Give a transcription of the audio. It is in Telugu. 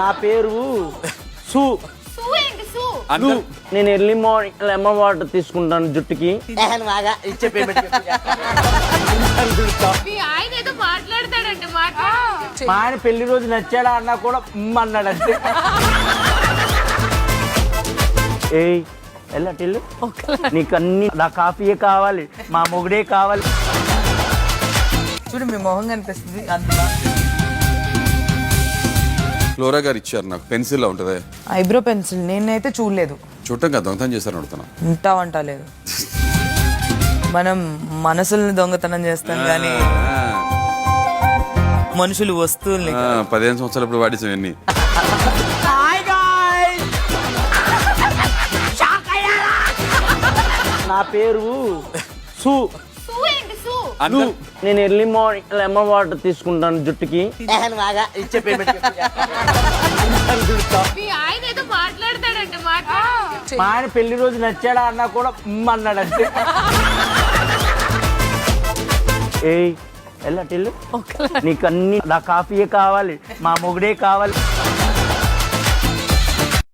నా పేరు సు. అంకుల్ నేను ఎర్లీ మార్నింగ్ లెమన్ వాటర్ తీసుకుంటాను జుట్టుకి. ఇచ్చే పేమెంట్ మా ఆయన పెళ్లి రోజు నచ్చాడా అన్నా కూడా అన్నాడు అంతే. ఏయ్ వెళ్ళటిల్లు, నీకు అన్ని నా కాఫీయే కావాలి, మా మొగుడే కావాలి. చూడు మీ మొహం కనిపిస్తుంది అంతలా. ఫ్లోరా గారు ఇచ్చారు నాకు, పెన్సిల్ ఉంటుంది. ఐబ్రో పెన్సిల్ నేనైతే చూడలేదు. చూడటం కదా దొంగతనం చేశారు అడుగుతున్నా. ఇంత వంట లేదు. మనం మనసుల్ని దొంగతనం చేస్తాం కానీ మనుషులు వస్తువుల్ని 15 సంవత్సరాలు ఇప్పుడు వాడేసాం ఎన్ని. నా పేరు సు. అంకుల్ నేను ఎర్లీ మార్నింగ్ లెమన్ వాటర్ తీసుకుంటాను జుట్టుకి. ఇచ్చే పేమెంట్ మా ఆయన పెళ్లి రోజు నచ్చాడా అన్నా కూడా అన్నాడు అంతే. ఏయ్ వెళ్ళటిల్లు, నీకు అన్ని నా కాఫీయే కావాలి, మా మొగుడే కావాలి.